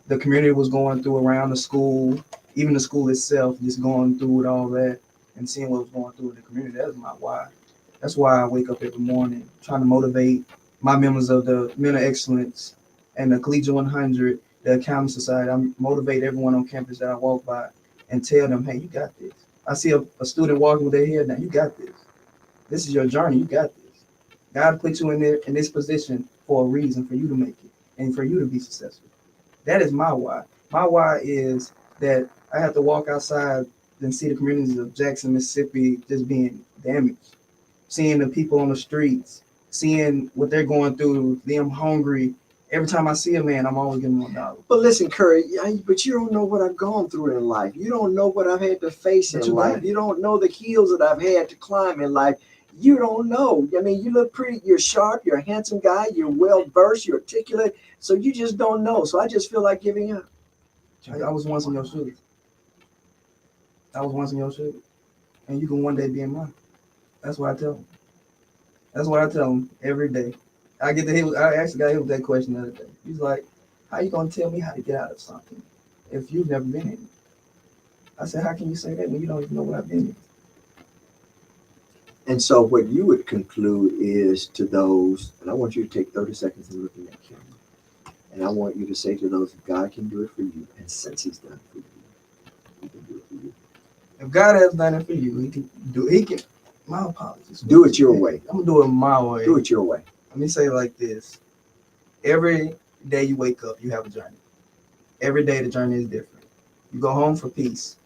the community was going through around the school, even the school itself, just going through with all that and seeing what was going through in the community. That was my why. That's why I wake up every morning trying to motivate my members of the Men of Excellence and the Collegiate 100, the Accounting Society. I motivate everyone on campus that I walk by and tell them, hey, you got this. I see a student walking with their head down, you got this. This is your journey, you got this. God put you in this position for a reason, for you to make it and for you to be successful. That is my why. My why is that I have to walk outside and see the communities of Jackson, Mississippi just being damaged. Seeing the people on the streets, seeing what they're going through, them hungry. Every time I see a man, I'm always giving them $1. But listen, Curry, but you don't know what I've gone through in life. You don't know what I've had to face in life. You don't know the hills that I've had to climb in life. You don't know. I mean, you look pretty, you're sharp, you're a handsome guy, you're well versed, you're articulate. So you just don't know. So I just feel like giving up. I was once in your shoes. I was once in your shoes. And you can one day be in mine. That's what I tell them. That's what I tell them every day. I actually got hit with that question the other day. He's like, how you going to tell me how to get out of something if you've never been in it? I said, how can you say that when you don't even know what I've been in? And so what you would conclude is to those, and I want you to take 30 seconds and look in that camera. And I want you to say to those, if God can do it for you, and since he's done it for you, he can do it for you. If God has done it for you, he can, my apologies. Do it your way. I'm going to do it my way. Do it your way. Let me say it like this. Every day you wake up, you have a journey. Every day the journey is different. You go home for peace,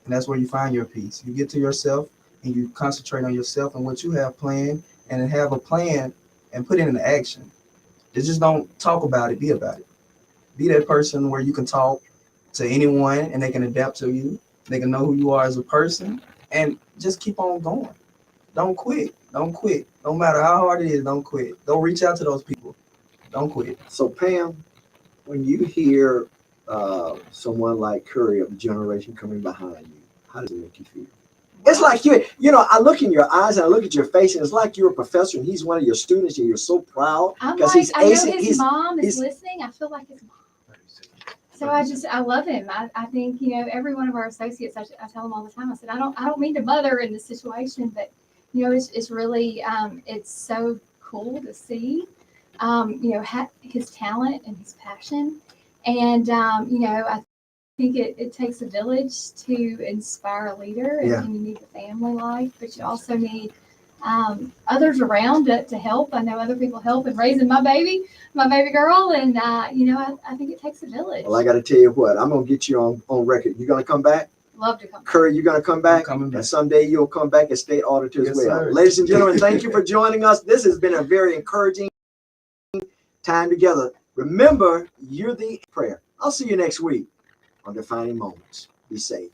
and that's where you find your peace. You get to yourself, and you concentrate on yourself and what you have planned, and have a plan and put it into action. Just don't talk about it, be about it. Be that person where you can talk to anyone and they can adapt to you. They can know who you are as a person, and just keep on going. Don't quit. Don't quit. No matter how hard it is, don't quit. Go reach out to those people. Don't quit. So Pam, when you hear someone like Curry of the generation coming behind you, how does it make you feel? It's like you know, I look in your eyes and I look at your face, and it's like you're a professor and he's one of your students, and you're so proud because he's I know acing. his mom is listening. I feel like his mom. So I love him. I think, you know, every one of our associates, I tell them all the time, I said, I don't mean to mother in this situation, but, you know, it's really, it's so cool to see his talent and his passion. And, I think it takes a village to inspire a leader, and, Yeah. and you need the family life, but you also need others around to help. I know other people help in raising my baby girl, and, I think it takes a village. Well, I got to tell you what, I'm going to get you on record. You going to come back? Love to come. Curry, you going to come I'm back? coming back. And someday you'll come back as state auditor as Yes, well. sir. Ladies and gentlemen, thank you for joining us. This has been a very encouraging time together. Remember, you're the prayer. I'll see you next week on Defining Moments. Be safe.